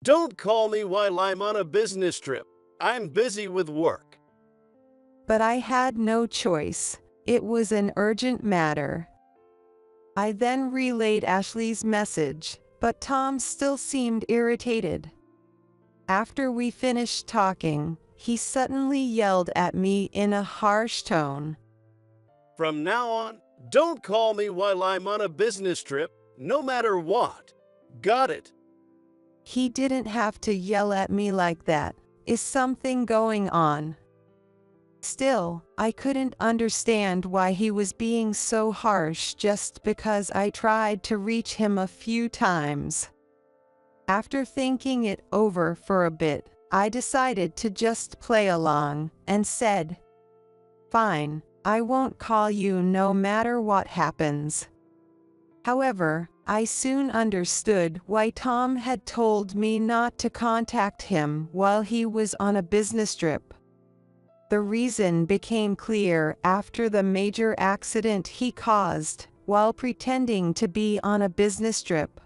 Don't call me while I'm on a business trip. I'm busy with work. But I had no choice. It was an urgent matter. I then relayed Ashley's message, but Tom still seemed irritated. After we finished talking, he suddenly yelled at me in a harsh tone. From now on, don't call me while I'm on a business trip, no matter what. Got it? He didn't have to yell at me like that. Is something going on? Still, I couldn't understand why he was being so harsh just because I tried to reach him a few times. After thinking it over for a bit, I decided to just play along and said, "Fine, I won't call you no matter what happens." However, I soon understood why Tom had told me not to contact him while he was on a business trip. The reason became clear after the major accident he caused while pretending to be on a business trip.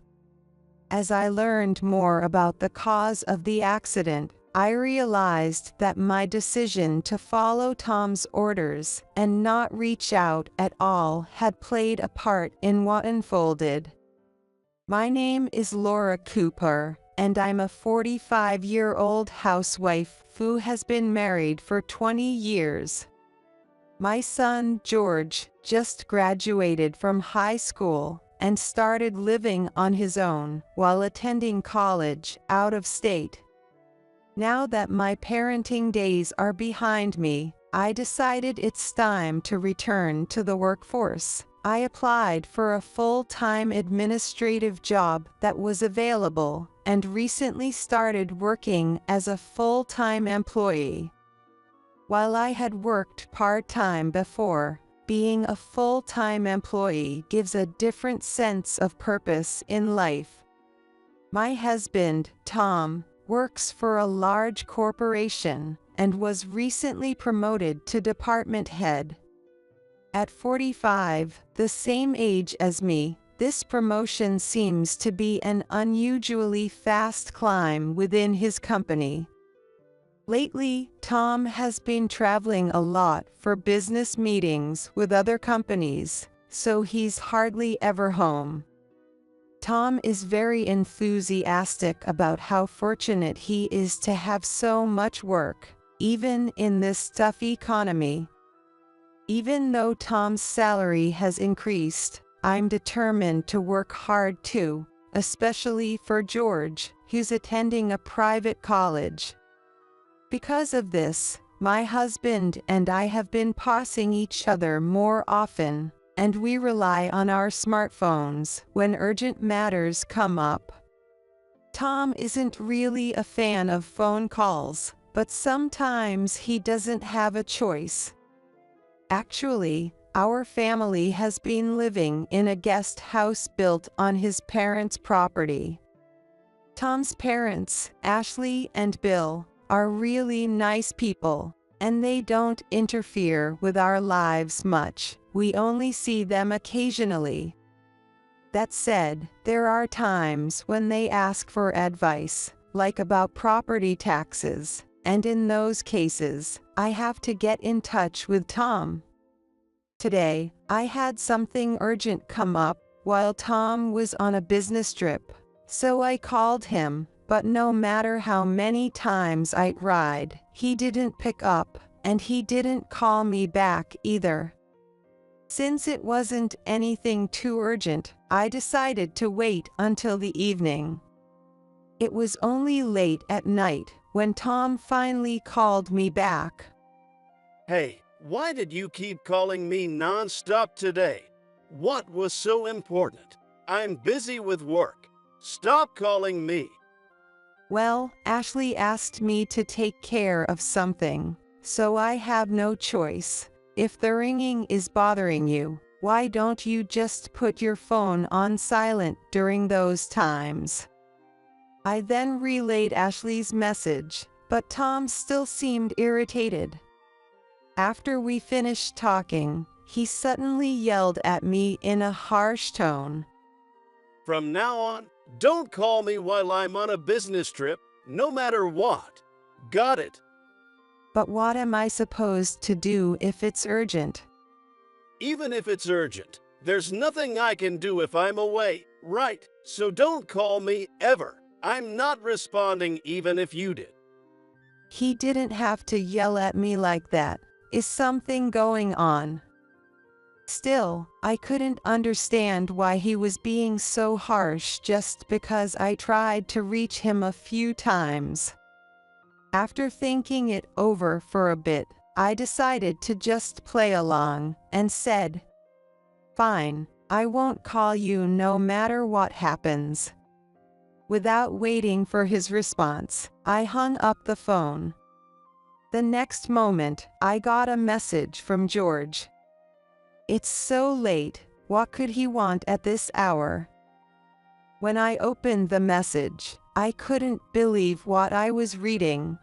As I learned more about the cause of the accident, I realized that my decision to follow Tom's orders and not reach out at all had played a part in what unfolded. My name is Laura Cooper, and I'm a 45-year-old housewife who has been married for 20 years. My son, George, just graduated from high school and started living on his own while attending college out of state. Now that my parenting days are behind me, I decided it's time to return to the workforce. I applied for a full-time administrative job that was available and recently started working as a full-time employee. While I had worked part-time before, being a full-time employee gives a different sense of purpose in life. My husband, Tom, works for a large corporation and was recently promoted to department head. At 45, the same age as me, this promotion seems to be an unusually fast climb within his company. Lately, Tom has been traveling a lot for business meetings with other companies, so he's hardly ever home. Tom is very enthusiastic about how fortunate he is to have so much work, even in this tough economy. Even though Tom's salary has increased, I'm determined to work hard too, especially for George, who's attending a private college. Because of this, my husband and I have been passing each other more often, and we rely on our smartphones when urgent matters come up. Tom isn't really a fan of phone calls, but sometimes he doesn't have a choice. Actually, our family has been living in a guest house built on his parents' property. Tom's parents, Ashley and Bill, are really nice people, and they don't interfere with our lives much. We only see them occasionally. That said, there are times when they ask for advice, like about property taxes, and in those cases, I have to get in touch with Tom. Today, I had something urgent come up while Tom was on a business trip, so I called him, but no matter how many times I tried, he didn't pick up, and he didn't call me back either. Since it wasn't anything too urgent, I decided to wait until the evening. It was only late at night when Tom finally called me back. Hey, why did you keep calling me non-stop today? What was so important? I'm busy with work. Stop calling me. Well, Ashley asked me to take care of something, so I have no choice. If the ringing is bothering you, why don't you just put your phone on silent during those times? I then relayed Ashley's message, but Tom still seemed irritated. After we finished talking, he suddenly yelled at me in a harsh tone. From now on, don't call me while I'm on a business trip, no matter what. Got it? But what am I supposed to do if it's urgent? Even if it's urgent, there's nothing I can do if I'm away, right? So don't call me ever. I'm not responding even if you did. He didn't have to yell at me like that. Is something going on? Still, I couldn't understand why he was being so harsh just because I tried to reach him a few times. After thinking it over for a bit, I decided to just play along and said, "Fine, I won't call you no matter what happens." Without waiting for his response, I hung up the phone. The next moment, I got a message from George. "It's so late, what could he want at this hour?" When I opened the message, I couldn't believe what I was reading.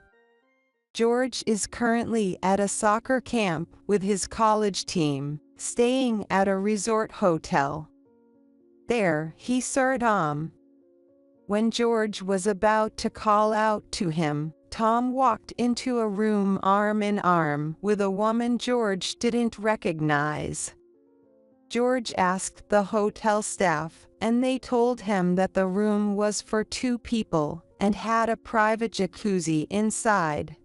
George is currently at a soccer camp with his college team, staying at a resort hotel. There, he saw Tom. When George was about to call out to him, Tom walked into a room arm in arm with a woman George didn't recognize. George asked the hotel staff, and they told him that the room was for 2 people and had a private jacuzzi inside.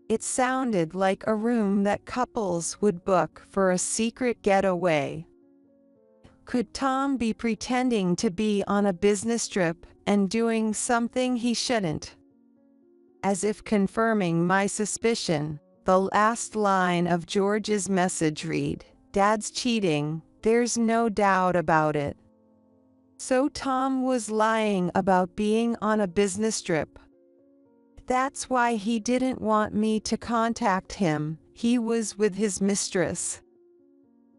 It sounded like a room that couples would book for a secret getaway. Could Tom be pretending to be on a business trip and doing something he shouldn't? As if confirming my suspicion, the last line of George's message read, "Dad's cheating, there's no doubt about it." So Tom was lying about being on a business trip. That's why he didn't want me to contact him. He was with his mistress.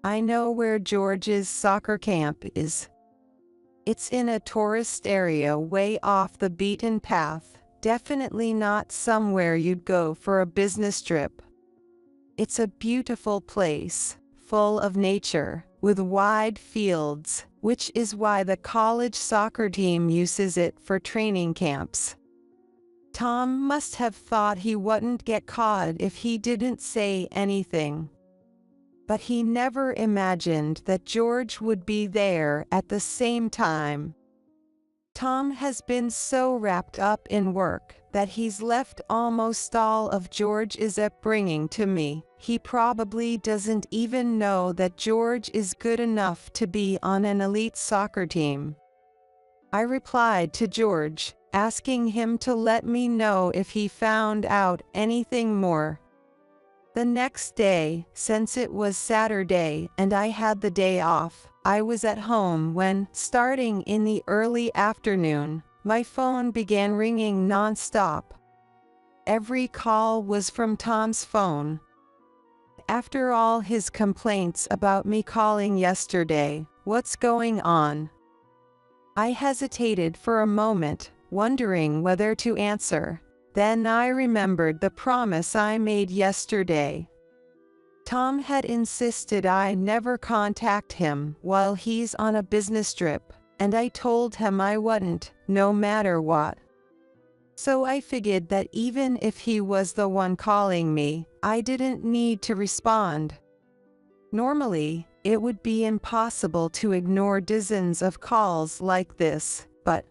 I know where George's soccer camp is. It's in a tourist area way off the beaten path, definitely not somewhere you'd go for a business trip. It's a beautiful place, full of nature, with wide fields, which is why the college soccer team uses it for training camps. Tom must have thought he wouldn't get caught if he didn't say anything. But he never imagined that George would be there at the same time. Tom has been so wrapped up in work that he's left almost all of George's upbringing to me. He probably doesn't even know that George is good enough to be on an elite soccer team. I replied to George, asking him to let me know if he found out anything more. The next day, since it was Saturday and I had the day off, I was at home when, starting in the early afternoon, my phone began ringing non-stop. Every call was from Tom's phone. After all his complaints about me calling yesterday, what's going on? I hesitated for a moment, wondering whether to answer. Then I remembered the promise I made yesterday. Tom had insisted I never contact him while he's on a business trip, and I told him I wouldn't, no matter what. So I figured that even if he was the one calling me, I didn't need to respond. Normally, it would be impossible to ignore dozens of calls like this, but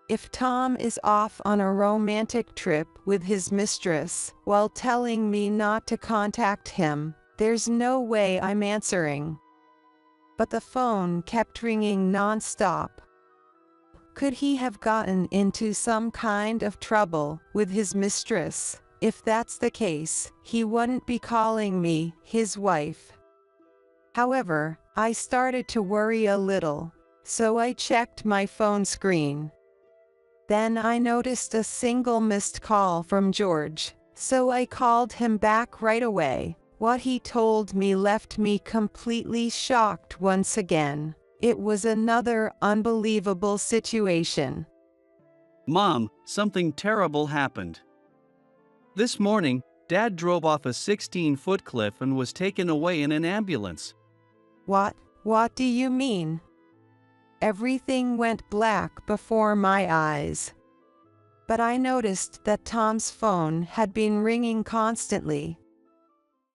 if Tom is off on a romantic trip with his mistress while telling me not to contact him, there's no way I'm answering. But the phone kept ringing non-stop. Could he have gotten into some kind of trouble with his mistress? If that's the case, he wouldn't be calling me his wife. However, I started to worry a little, so I checked my phone screen. Then I noticed a single missed call from George, so I called him back right away. What he told me left me completely shocked once again. It was another unbelievable situation. Mom, something terrible happened. This morning, Dad drove off a 16-foot cliff and was taken away in an ambulance. What do you mean? Everything went black before my eyes. But I noticed that Tom's phone had been ringing constantly.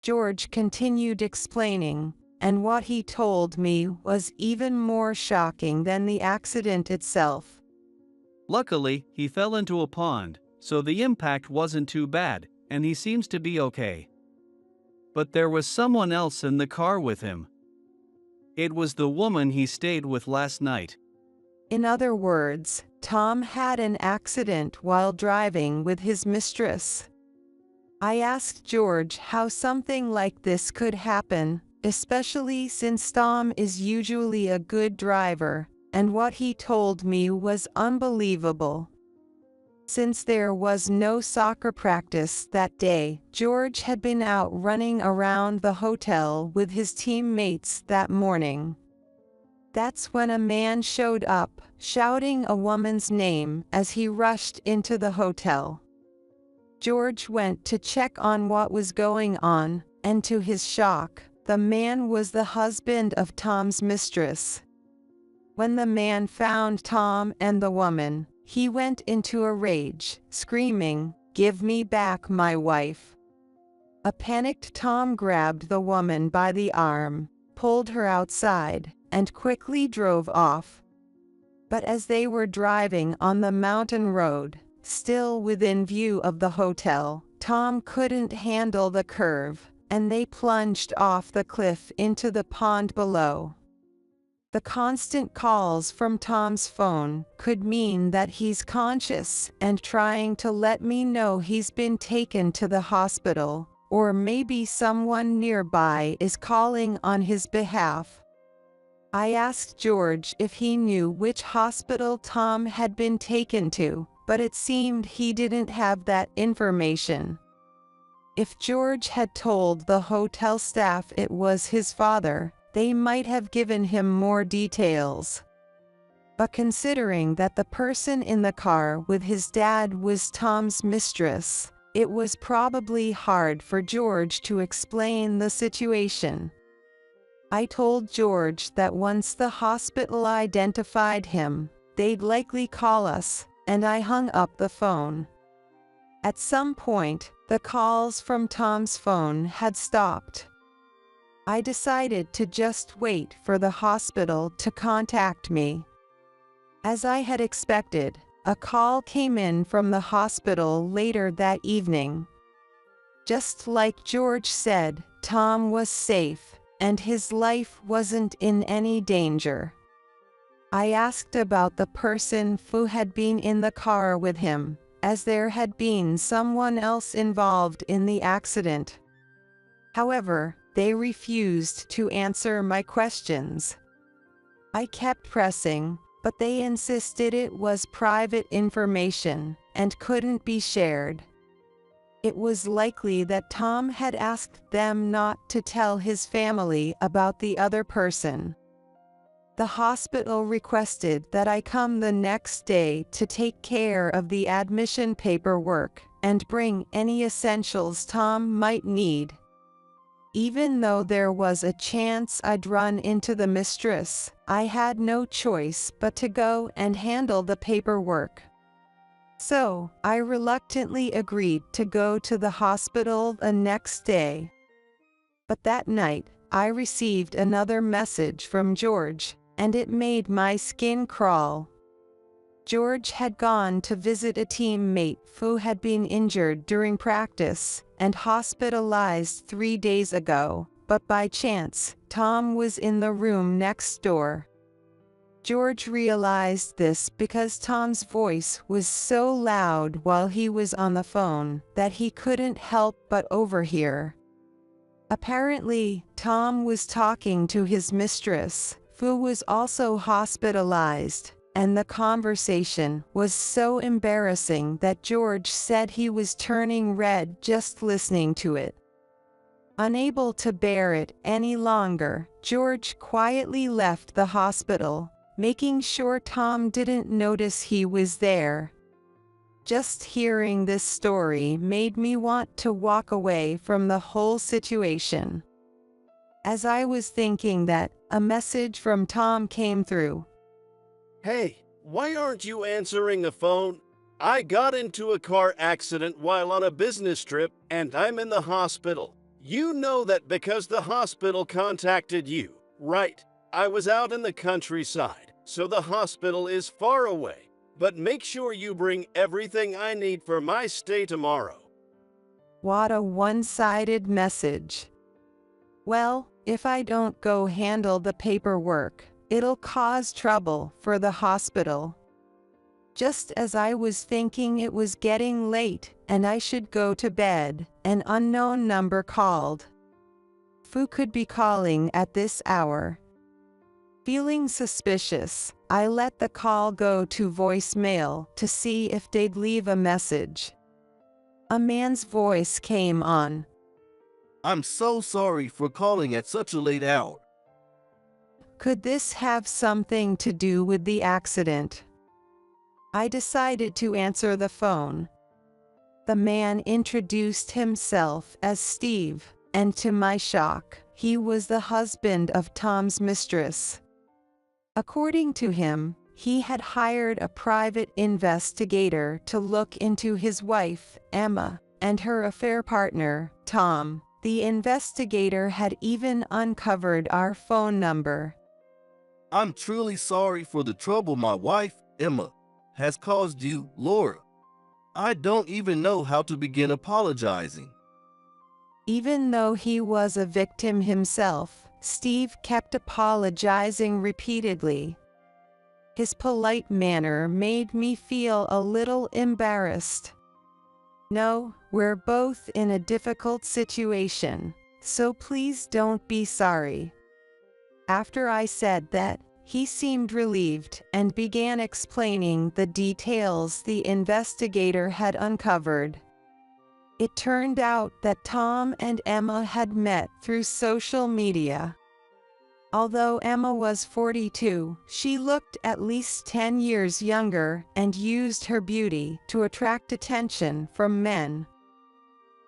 George continued explaining, and what he told me was even more shocking than the accident itself. Luckily, he fell into a pond, so the impact wasn't too bad, and he seems to be okay. But there was someone else in the car with him. It was the woman he stayed with last night. In other words, Tom had an accident while driving with his mistress. I asked George how something like this could happen, especially since Tom is usually a good driver, and what he told me was unbelievable. Since there was no soccer practice that day, George had been out running around the hotel with his teammates that morning. That's when a man showed up, shouting a woman's name as he rushed into the hotel. George went to check on what was going on, and to his shock, the man was the husband of Tom's mistress. When the man found Tom and the woman, he went into a rage, screaming, "Give me back my wife." A panicked Tom grabbed the woman by the arm, pulled her outside, and quickly drove off. But as they were driving on the mountain road, still within view of the hotel, Tom couldn't handle the curve, and they plunged off the cliff into the pond below. The constant calls from Tom's phone could mean that he's conscious and trying to let me know he's been taken to the hospital, or maybe someone nearby is calling on his behalf. I asked George if he knew which hospital Tom had been taken to, but it seemed he didn't have that information. If George had told the hotel staff it was his father, they might have given him more details. But considering that the person in the car with his dad was Tom's mistress, it was probably hard for George to explain the situation. I told George that once the hospital identified him, they'd likely call us, and I hung up the phone. At some point, the calls from Tom's phone had stopped. I decided to just wait for the hospital to contact me. As I had expected, a call came in from the hospital later that evening. Just like George said, Tom was safe, and his life wasn't in any danger. I asked about the person who had been in the car with him, as there had been someone else involved in the accident. However, they refused to answer my questions. I kept pressing, but they insisted it was private information and couldn't be shared. It was likely that Tom had asked them not to tell his family about the other person. The hospital requested that I come the next day to take care of the admission paperwork and bring any essentials Tom might need. Even though there was a chance I'd run into the mistress, I had no choice but to go and handle the paperwork. So, I reluctantly agreed to go to the hospital the next day. But that night, I received another message from George, and it made my skin crawl. George had gone to visit a teammate who had been injured during practice and hospitalized 3 days ago, but by chance, Tom was in the room next door. George realized this because Tom's voice was so loud while he was on the phone that he couldn't help but overhear. Apparently, Tom was talking to his mistress, who was also hospitalized, and the conversation was so embarrassing that George said he was turning red just listening to it. Unable to bear it any longer, George quietly left the hospital, making sure Tom didn't notice he was there. Just hearing this story made me want to walk away from the whole situation. As I was thinking that, a message from Tom came through. Hey, why aren't you answering the phone? I got into a car accident while on a business trip and I'm in the hospital. You know that because the hospital contacted you, right? I was out in the countryside, so the hospital is far away. But make sure you bring everything I need for my stay tomorrow. What a one-sided message. Well, if I don't go handle the paperwork, it'll cause trouble for the hospital. Just as I was thinking it was getting late and I should go to bed, an unknown number called. Who could be calling at this hour? Feeling suspicious, I let the call go to voicemail to see if they'd leave a message. A man's voice came on. I'm so sorry for calling at such a late hour. Could this have something to do with the accident? I decided to answer the phone. The man introduced himself as Steve, and to my shock, he was the husband of Tom's mistress. According to him, he had hired a private investigator to look into his wife, Emma, and her affair partner, Tom. The investigator had even uncovered our phone number. I'm truly sorry for the trouble my wife, Emma, has caused you, Laura. I don't even know how to begin apologizing. Even though he was a victim himself, Steve kept apologizing repeatedly. His polite manner made me feel a little embarrassed. No, we're both in a difficult situation, so please don't be sorry. After I said that, he seemed relieved and began explaining the details the investigator had uncovered. It turned out that Tom and Emma had met through social media. Although Emma was 42, she looked at least 10 years younger and used her beauty to attract attention from men.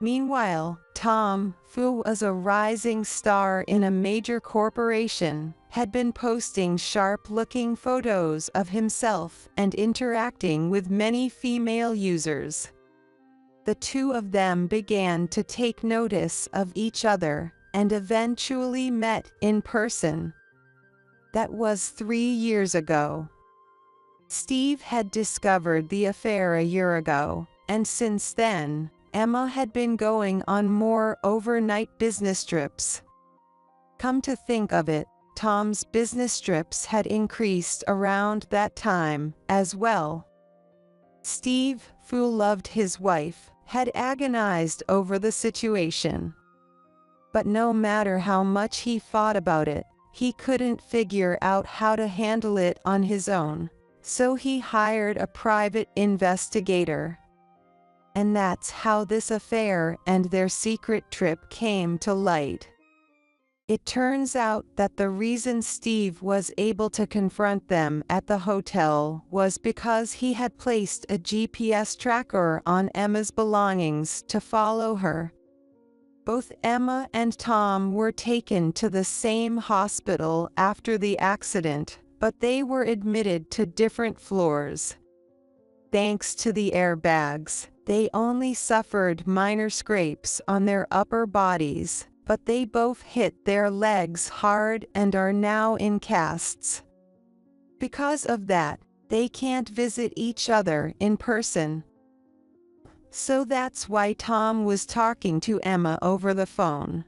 Meanwhile, Tom, who was a rising star in a major corporation, had been posting sharp-looking photos of himself and interacting with many female users. The two of them began to take notice of each other and eventually met in person. That was 3 years ago. Steve had discovered the affair a year ago, and since then, Emma had been going on more overnight business trips. Come to think of it, Tom's business trips had increased around that time as well. Steve, who loved his wife, had agonized over the situation. But no matter how much he thought about it, he couldn't figure out how to handle it on his own, so he hired a private investigator. And that's how this affair and their secret trip came to light. It turns out that the reason Steve was able to confront them at the hotel was because he had placed a GPS tracker on Emma's belongings to follow her. Both Emma and Tom were taken to the same hospital after the accident, but they were admitted to different floors. Thanks to the airbags, they only suffered minor scrapes on their upper bodies, but they both hit their legs hard and are now in casts. Because of that, they can't visit each other in person. So that's why Tom was talking to Emma over the phone.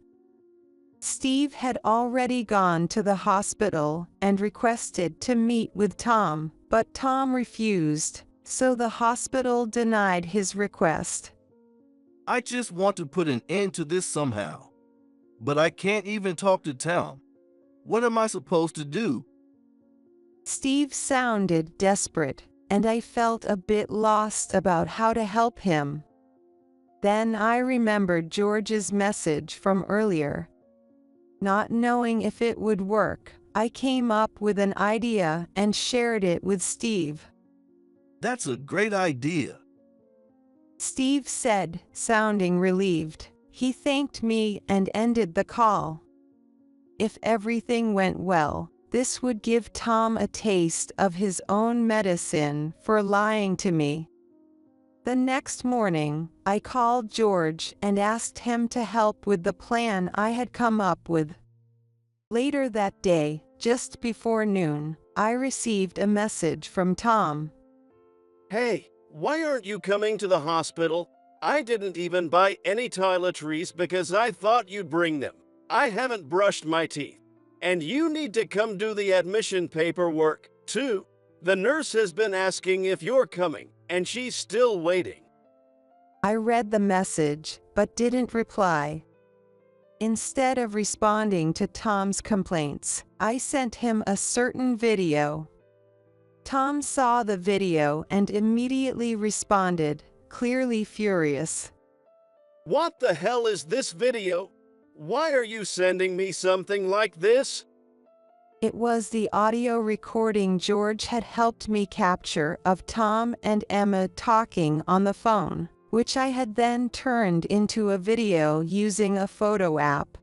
Steve had already gone to the hospital and requested to meet with Tom, but Tom refused, so the hospital denied his request. I just want to put an end to this somehow. But I can't even talk to Tom. What am I supposed to do? Steve sounded desperate, and I felt a bit lost about how to help him. Then I remembered George's message from earlier. Not knowing if it would work, I came up with an idea and shared it with Steve. That's a great idea. Steve said, sounding relieved. He thanked me and ended the call. If everything went well, This would give Tom a taste of his own medicine for lying to me. The next morning, I called George and asked him to help with the plan I had come up with. Later that day, just before noon, I received a message from Tom. Hey, why aren't you coming to the hospital? I didn't even buy any toiletries because I thought you'd bring them. I haven't brushed my teeth. And you need to come do the admission paperwork, too. The nurse has been asking if you're coming, and she's still waiting. I read the message, but didn't reply. Instead of responding to Tom's complaints, I sent him a certain video. Tom saw the video and immediately responded, clearly furious. What the hell is this video? Why are you sending me something like this? It was the audio recording George had helped me capture of Tom and Emma talking on the phone, which I had then turned into a video using a photo app.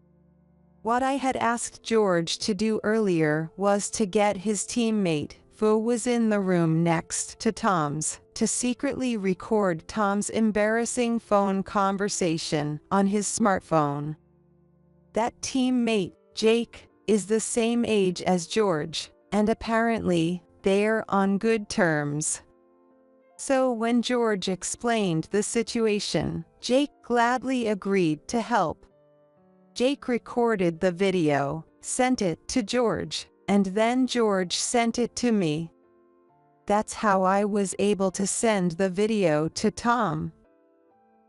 What I had asked George to do earlier was to get his teammate, who was in the room next to Tom's, to secretly record Tom's embarrassing phone conversation on his smartphone. That teammate, Jake, is the same age as George, and apparently, they're on good terms. So when George explained the situation, Jake gladly agreed to help. Jake recorded the video, sent it to George, and then George sent it to me. That's how I was able to send the video to Tom.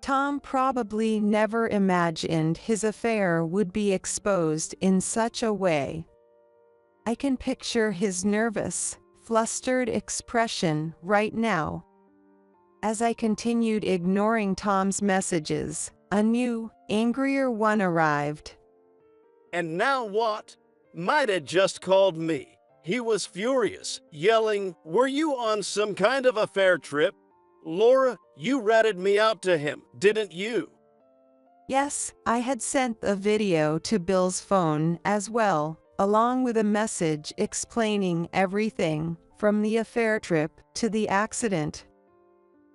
Tom probably never imagined his affair would be exposed in such a way. I can picture his nervous, flustered expression right now. As I continued ignoring Tom's messages, a new, angrier one arrived. And now what? Might have just called me. He was furious, yelling, "Were you on some kind of affair trip? Laura, you ratted me out to him, didn't you?" Yes, I had sent the video to Bill's phone as well, along with a message explaining everything, from the affair trip to the accident.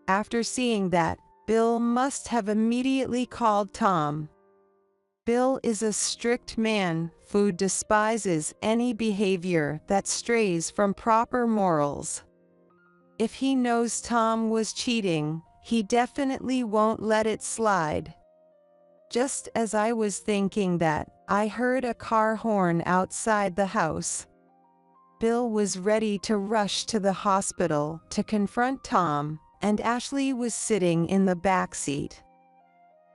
After seeing that, Bill must have immediately called Tom. Bill is a strict man who despises any behavior that strays from proper morals. If he knows Tom was cheating, he definitely won't let it slide. Just as I was thinking that, I heard a car horn outside the house. Bill was ready to rush to the hospital to confront Tom, and Ashley was sitting in the back seat.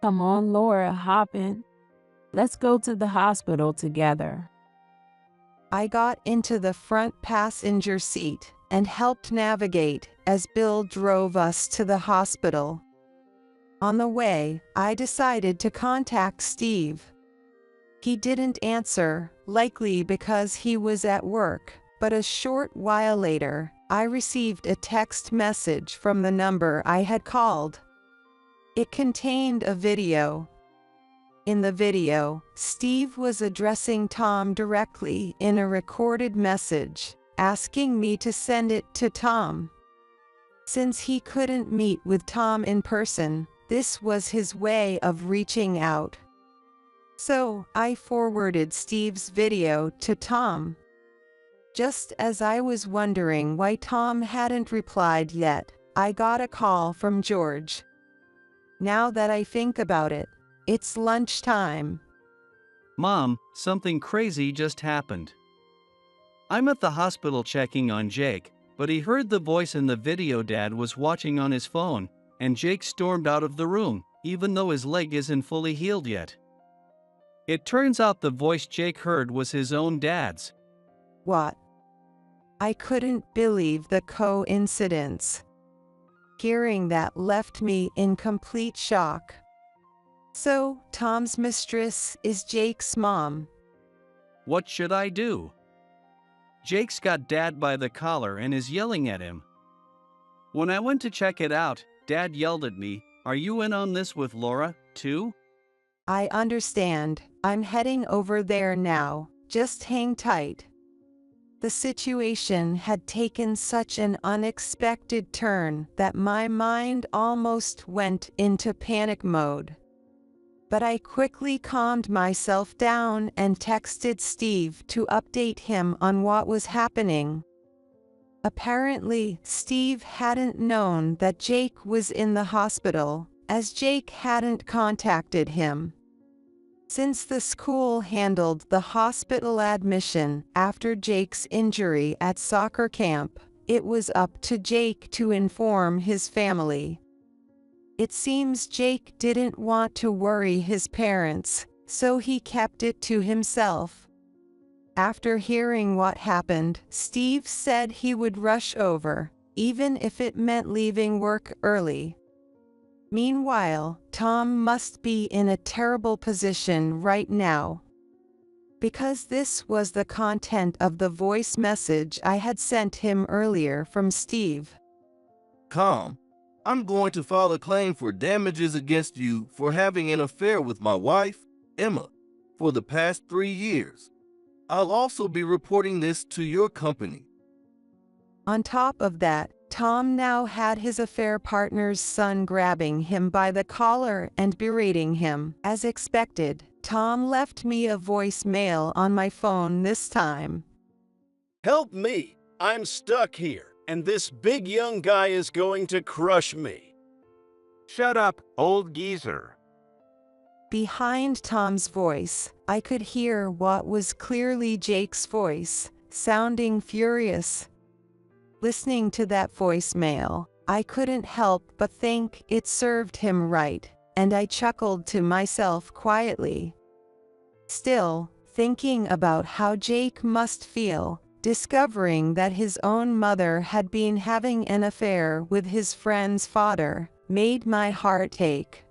Come on, Laura, hop in. Let's go to the hospital together. I got into the front passenger seat and helped navigate as Bill drove us to the hospital. On the way, I decided to contact Steve. He didn't answer, likely because he was at work, but a short while later, I received a text message from the number I had called. It contained a video. In the video, Steve was addressing Tom directly in a recorded message, asking me to send it to Tom. Since he couldn't meet with Tom in person, this was his way of reaching out. So, I forwarded Steve's video to Tom. Just as I was wondering why Tom hadn't replied yet, I got a call from George. Now that I think about it, it's lunchtime. Mom, something crazy just happened. I'm at the hospital checking on Jake, but he heard the voice in the video Dad was watching on his phone, and Jake stormed out of the room, even though his leg isn't fully healed yet. It turns out the voice Jake heard was his own dad's. What? I couldn't believe the coincidence. Hearing that left me in complete shock. So, Tom's mistress is Jake's mom. What should I do? Jake's got Dad by the collar and is yelling at him. When I went to check it out, Dad yelled at me, "Are you in on this with Laura, too?" I understand. I'm heading over there now. Just hang tight. The situation had taken such an unexpected turn that my mind almost went into panic mode. But I quickly calmed myself down and texted Steve to update him on what was happening. Apparently, Steve hadn't known that Jake was in the hospital, as Jake hadn't contacted him. Since the school handled the hospital admission after Jake's injury at soccer camp, it was up to Jake to inform his family. It seems Jake didn't want to worry his parents, so he kept it to himself. After hearing what happened, Steve said he would rush over, even if it meant leaving work early. Meanwhile, Tom must be in a terrible position right now. Because this was the content of the voice message I had sent him earlier from Steve. Calm. I'm going to file a claim for damages against you for having an affair with my wife, Emma, for the past 3 years. I'll also be reporting this to your company. On top of that, Tom now had his affair partner's son grabbing him by the collar and berating him. As expected, Tom left me a voicemail on my phone this time. Help me! I'm stuck here, and this big young guy is going to crush me. Shut up, old geezer. Behind Tom's voice, I could hear what was clearly Jake's voice, sounding furious. Listening to that voicemail, I couldn't help but think it served him right, and I chuckled to myself quietly. Still, thinking about how Jake must feel, discovering that his own mother had been having an affair with his friend's father, made my heart ache.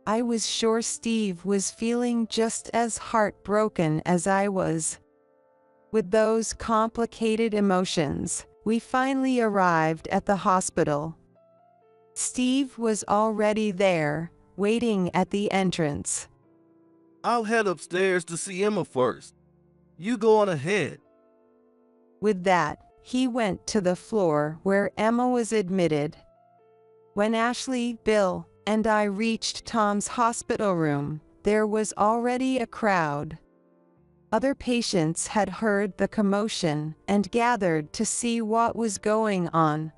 I was sure Steve was feeling just as heartbroken as I was. With those complicated emotions, we finally arrived at the hospital. Steve was already there, waiting at the entrance. I'll head upstairs to see Emma first. You go on ahead. With that, he went to the floor where Emma was admitted. When Ashley, Bill, and I reached Tom's hospital room, there was already a crowd. Other patients had heard the commotion and gathered to see what was going on.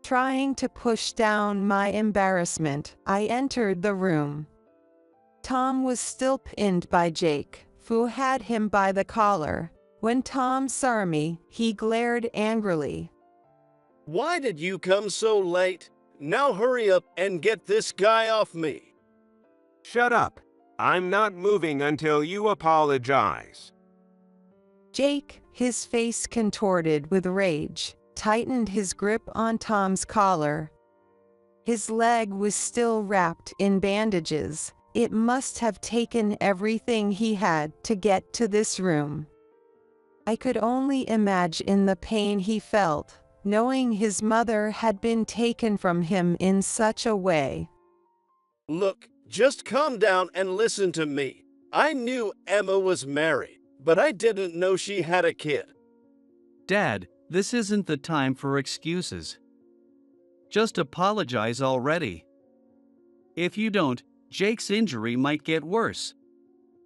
Trying to push down my embarrassment, I entered the room. Tom was still pinned by Jake, who had him by the collar. When Tom saw me, he glared angrily. Why did you come so late? Now hurry up and get this guy off me. Shut up. I'm not moving until you apologize. Jake, his face contorted with rage, tightened his grip on Tom's collar. His leg was still wrapped in bandages. It must have taken everything he had to get to this room. I could only imagine the pain he felt, knowing his mother had been taken from him in such a way. Look, just calm down and listen to me. I knew Emma was married, but I didn't know she had a kid. Dad, this isn't the time for excuses. Just apologize already. If you don't, Jake's injury might get worse.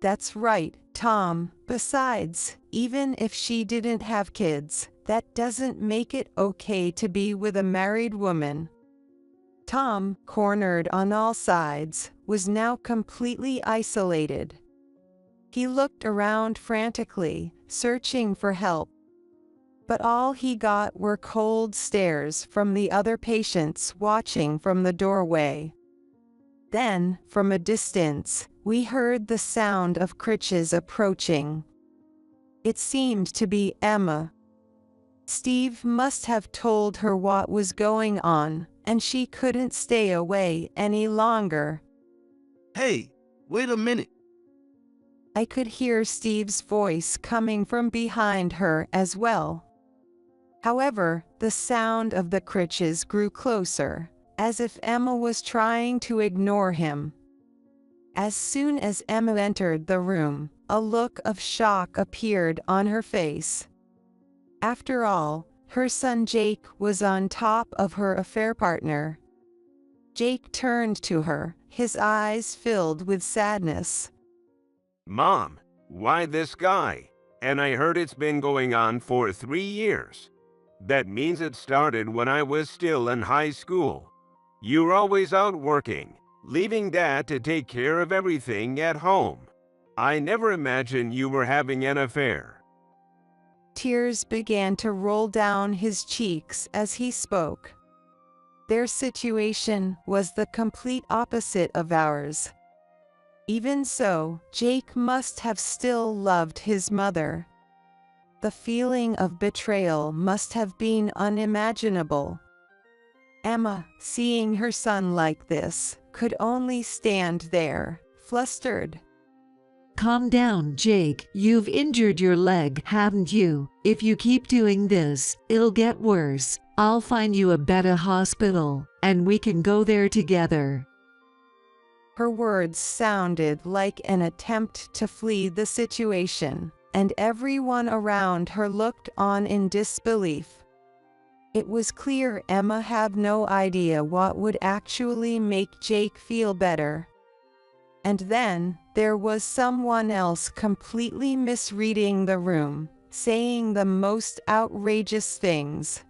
That's right, Tom. Besides, even if she didn't have kids, that doesn't make it okay to be with a married woman. Tom, cornered on all sides, was now completely isolated. He looked around frantically, searching for help. But all he got were cold stares from the other patients watching from the doorway. Then, from a distance, we heard the sound of crutches approaching. It seemed to be Emma. Steve must have told her what was going on, and she couldn't stay away any longer. Hey, wait a minute. I could hear Steve's voice coming from behind her as well. However, the sound of the crutches grew closer, as if Emma was trying to ignore him. As soon as Emma entered the room, a look of shock appeared on her face. After all, her son Jake was on top of her affair partner. Jake turned to her, his eyes filled with sadness. Mom, why this guy? And I heard it's been going on for 3 years. That means it started when I was still in high school. You're always out working, leaving Dad to take care of everything at home. I never imagined you were having an affair. Tears began to roll down his cheeks as he spoke. Their situation was the complete opposite of ours. Even so, Jake must have still loved his mother. The feeling of betrayal must have been unimaginable. Emma, seeing her son like this, could only stand there, flustered. Calm down, Jake. You've injured your leg, haven't you? If you keep doing this, it'll get worse. I'll find you a better hospital, and we can go there together. Her words sounded like an attempt to flee the situation, and everyone around her looked on in disbelief. It was clear Emma had no idea what would actually make Jake feel better. And then, there was someone else completely misreading the room, saying the most outrageous things.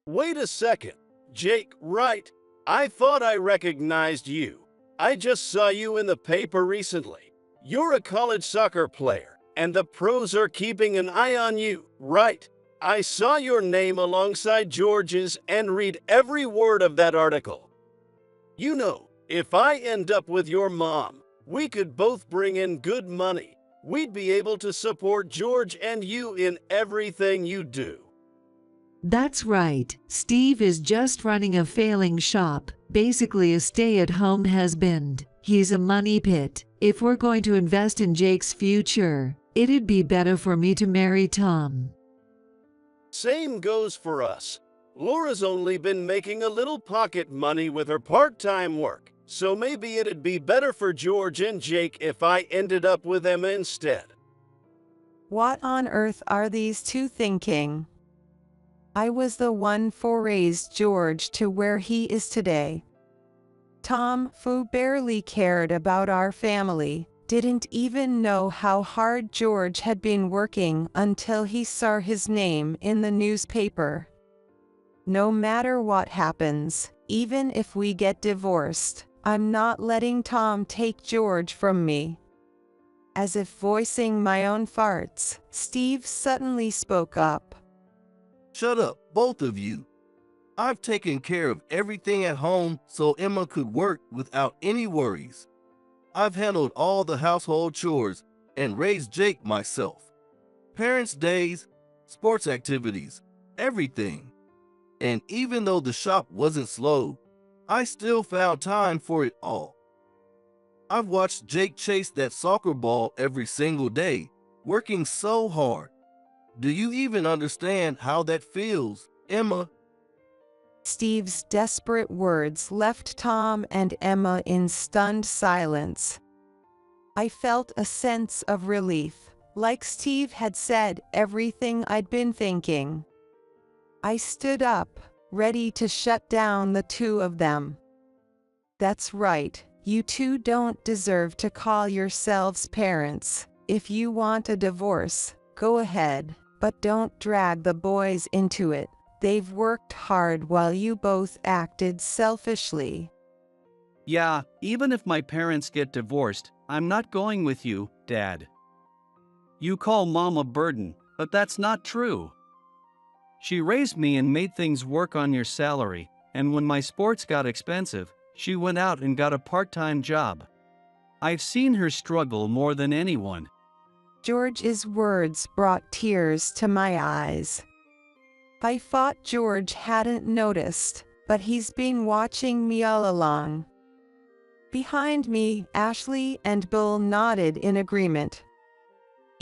Wait a second. Jake, right? I thought I recognized you. I just saw you in the paper recently. You're a college soccer player, and the pros are keeping an eye on you, right? I saw your name alongside George's and read every word of that article. You know, if I end up with your mom, we could both bring in good money. We'd be able to support George and you in everything you do. That's right. Steve is just running a failing shop, basically a stay-at-home husband. He's a money pit. If we're going to invest in Jake's future, it'd be better for me to marry Tom. Same goes for us. Laura's only been making a little pocket money with her part-time work, so maybe it'd be better for George and Jake if I ended up with Emma instead. What on earth are these two thinking? I was the one who raised George to where he is today. Tom, who barely cared about our family, didn't even know how hard George had been working until he saw his name in the newspaper. No matter what happens, even if we get divorced, I'm not letting Tom take George from me. As if voicing my own farts, Steve suddenly spoke up. Shut up, both of you. I've taken care of everything at home so Emma could work without any worries. I've handled all the household chores and raised Jake myself. Parents' days, sports activities, everything. And even though the shop wasn't slow, I still found time for it all. I've watched Jake chase that soccer ball every single day, working so hard. Do you even understand how that feels, Emma? Steve's desperate words left Tom and Emma in stunned silence. I felt a sense of relief, like Steve had said everything I'd been thinking. I stood up, ready to shut down the two of them. That's right, you two don't deserve to call yourselves parents. If you want a divorce, go ahead, but don't drag the boys into it. They've worked hard while you both acted selfishly. Yeah, even if my parents get divorced, I'm not going with you, Dad. You call Mom a burden, but that's not true. She raised me and made things work on your salary, and when my sports got expensive, she went out and got a part-time job. I've seen her struggle more than anyone. George's words brought tears to my eyes. I thought George hadn't noticed, but he's been watching me all along. Behind me, Ashley and Bill nodded in agreement.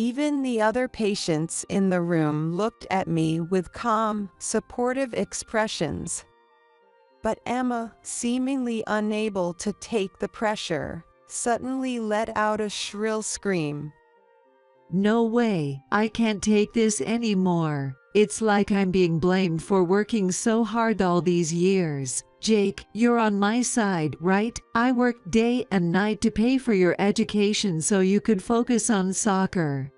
Even the other patients in the room looked at me with calm, supportive expressions. But Emma, seemingly unable to take the pressure, suddenly let out a shrill scream. No way, I can't take this anymore. It's like I'm being blamed for working so hard all these years. Jake, you're on my side, right? I worked day and night to pay for your education so you could focus on soccer.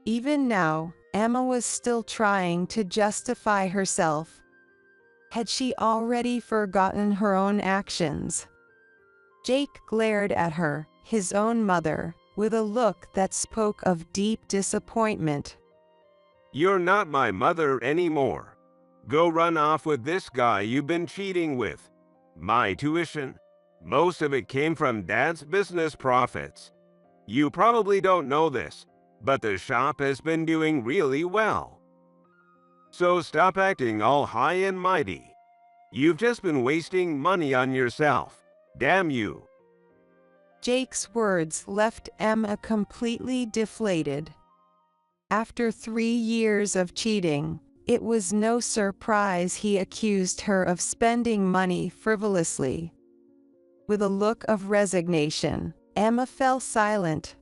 Even now, Emma was still trying to justify herself. Had she already forgotten her own actions? Jake glared at her, his own mother, with a look that spoke of deep disappointment. You're not my mother anymore. Go run off with this guy you've been cheating with. My tuition, most of it came from Dad's business profits. You probably don't know this, but the shop has been doing really well. So stop acting all high and mighty. You've just been wasting money on yourself. Damn you. Jake's words left Emma completely deflated. After 3 years of cheating, it was no surprise he accused her of spending money frivolously. With a look of resignation, Emma fell silent.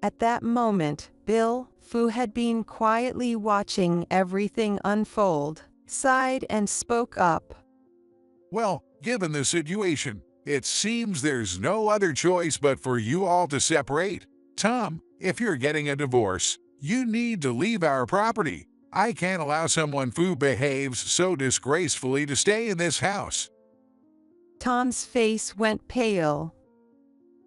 At that moment, Bill, who had been quietly watching everything unfold, sighed and spoke up. Well, given the situation, it seems there's no other choice but for you all to separate. Tom, if you're getting a divorce, you need to leave our property. I can't allow someone who behaves so disgracefully to stay in this house. Tom's face went pale.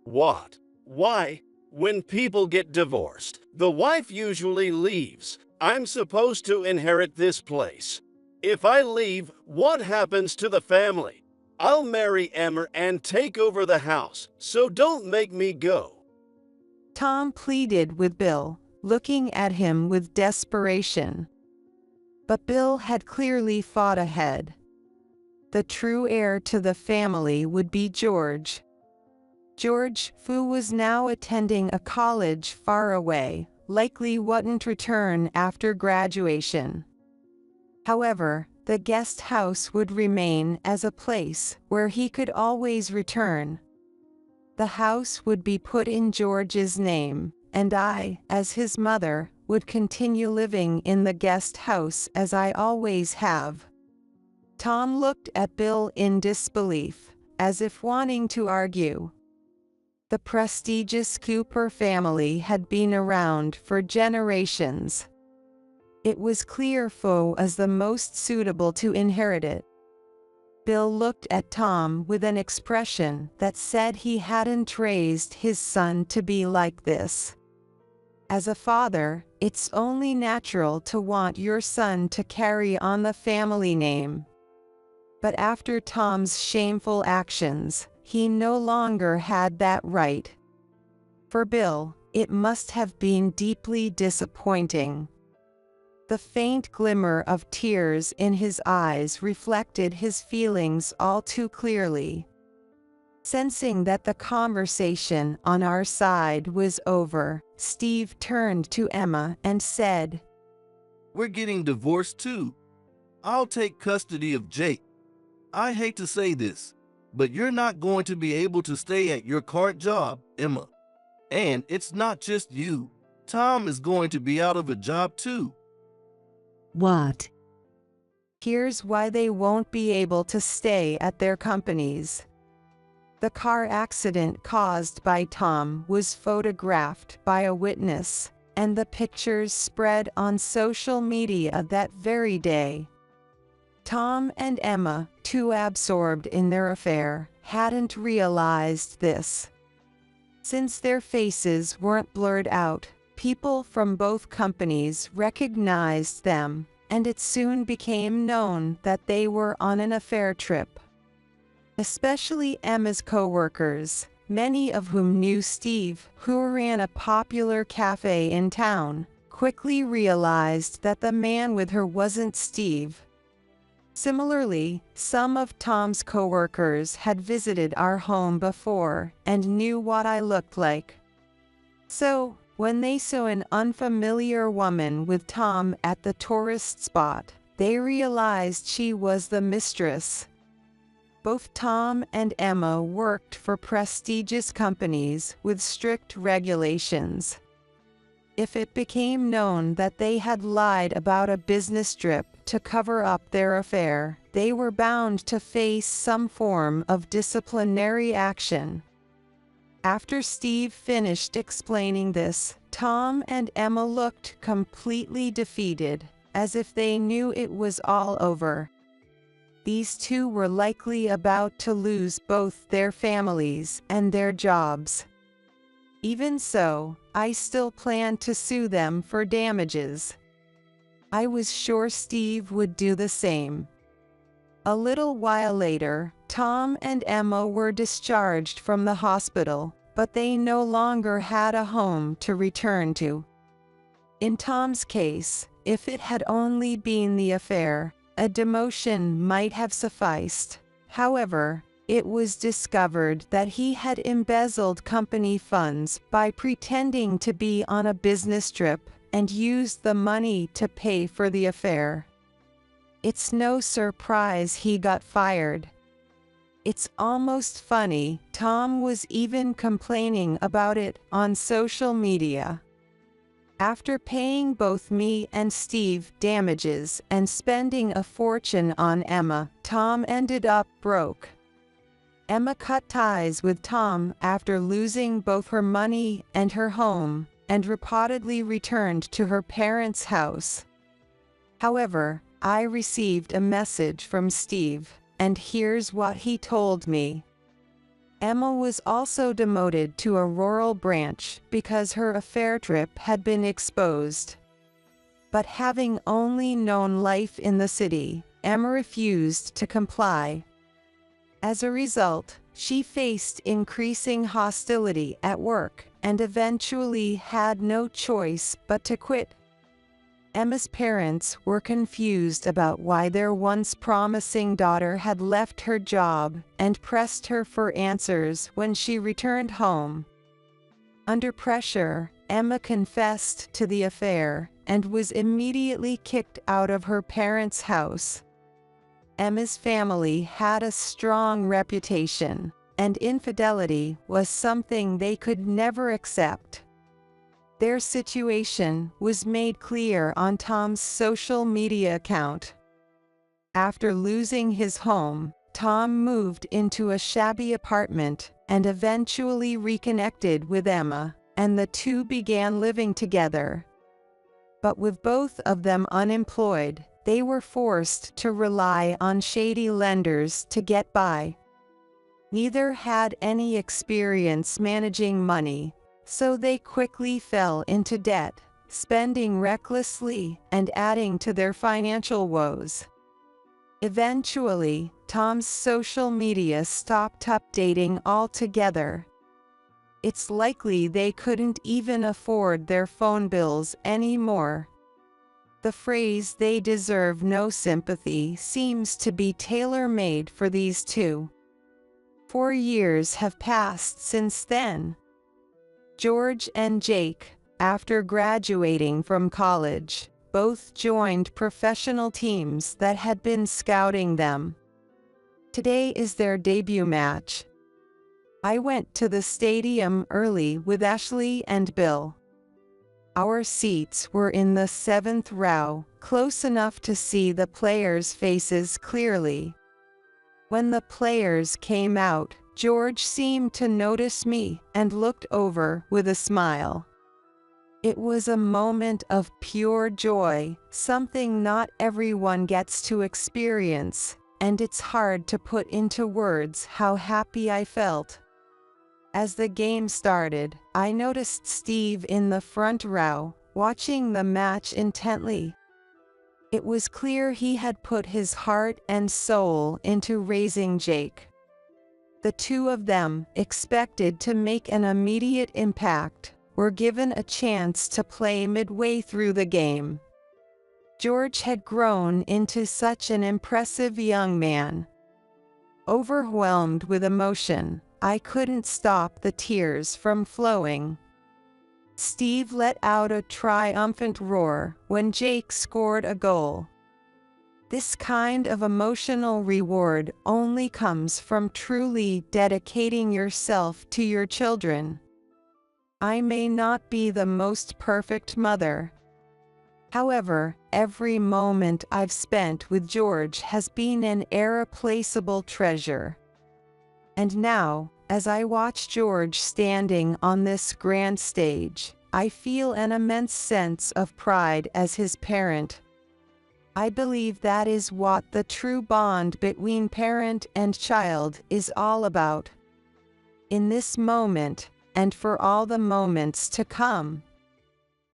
What? Why? When people get divorced, the wife usually leaves. I'm supposed to inherit this place. If I leave, what happens to the family? I'll marry Emma and take over the house, so don't make me go. Tom pleaded with Bill, looking at him with desperation. But Bill had clearly fought ahead. The true heir to the family would be George. George, who was now attending a college far away, likely wouldn't return after graduation. However, the guest house would remain as a place where he could always return. The house would be put in George's name, and I, as his mother, would continue living in the guest house as I always have. Tom looked at Bill in disbelief, as if wanting to argue. The prestigious Cooper family had been around for generations. It was clear who was the most suitable to inherit it. Bill looked at Tom with an expression that said he hadn't raised his son to be like this. As a father, it's only natural to want your son to carry on the family name. But after Tom's shameful actions, he no longer had that right. For Bill, it must have been deeply disappointing. The faint glimmer of tears in his eyes reflected his feelings all too clearly. Sensing that the conversation on our side was over, Steve turned to Emma and said, We're getting divorced too. I'll take custody of Jake. I hate to say this, but you're not going to be able to stay at your current job, Emma. And it's not just you. Tom is going to be out of a job too. What? Here's why they won't be able to stay at their companies. The car accident caused by Tom was photographed by a witness, and the pictures spread on social media that very day. Tom and Emma, too absorbed in their affair, hadn't realized this. Since their faces weren't blurred out, people from both companies recognized them, and it soon became known that they were on an affair trip. Especially Emma's co-workers, many of whom knew Steve, who ran a popular cafe in town, quickly realized that the man with her wasn't Steve. Similarly, some of Tom's co-workers had visited our home before and knew what I looked like. So, when they saw an unfamiliar woman with Tom at the tourist spot, they realized she was the mistress. Both Tom and Emma worked for prestigious companies with strict regulations. If it became known that they had lied about a business trip to cover up their affair, they were bound to face some form of disciplinary action. After Steve finished explaining this, Tom and Emma looked completely defeated, as if they knew it was all over. These two were likely about to lose both their families and their jobs. Even so, I still planned to sue them for damages. I was sure Steve would do the same. A little while later, Tom and Emma were discharged from the hospital, but they no longer had a home to return to. In Tom's case, if it had only been the affair, a demotion might have sufficed. However, it was discovered that he had embezzled company funds by pretending to be on a business trip and used the money to pay for the affair. It's no surprise he got fired. It's almost funny, Tom was even complaining about it on social media. After paying both me and Steve damages and spending a fortune on Emma, Tom ended up broke. Emma cut ties with Tom after losing both her money and her home, and reportedly returned to her parents' house. However, I received a message from Steve, and here's what he told me. Emma was also demoted to a rural branch because her affair trip had been exposed. But having only known life in the city, Emma refused to comply. As a result, she faced increasing hostility at work and eventually had no choice but to quit. Emma's parents were confused about why their once promising daughter had left her job and pressed her for answers when she returned home. Under pressure, Emma confessed to the affair and was immediately kicked out of her parents' house. Emma's family had a strong reputation, and infidelity was something they could never accept. Their situation was made clear on Tom's social media account. After losing his home, Tom moved into a shabby apartment and eventually reconnected with Emma, and the two began living together. But with both of them unemployed, they were forced to rely on shady lenders to get by. Neither had any experience managing money, so they quickly fell into debt, spending recklessly and adding to their financial woes. Eventually, Tom's social media stopped updating altogether. It's likely they couldn't even afford their phone bills anymore. The phrase "they deserve no sympathy" seems to be tailor-made for these two. 4 years have passed since then. George and Jake, after graduating from college, both joined professional teams that had been scouting them. Today is their debut match. I went to the stadium early with Ashley and Bill. Our seats were in the 7th row, close enough to see the players' faces clearly. When the players came out, George seemed to notice me and looked over with a smile. It was a moment of pure joy, something not everyone gets to experience, and it's hard to put into words how happy I felt. As the game started, I noticed Steve in the front row, watching the match intently. It was clear he had put his heart and soul into raising Jake. The two of them, expected to make an immediate impact, were given a chance to play midway through the game. George had grown into such an impressive young man. Overwhelmed with emotion, I couldn't stop the tears from flowing. Steve let out a triumphant roar when Jake scored a goal. This kind of emotional reward only comes from truly dedicating yourself to your children. I may not be the most perfect mother. However, every moment I've spent with George has been an irreplaceable treasure. And now, as I watch George standing on this grand stage, I feel an immense sense of pride as his parent. I believe that is what the true bond between parent and child is all about. In this moment, and for all the moments to come,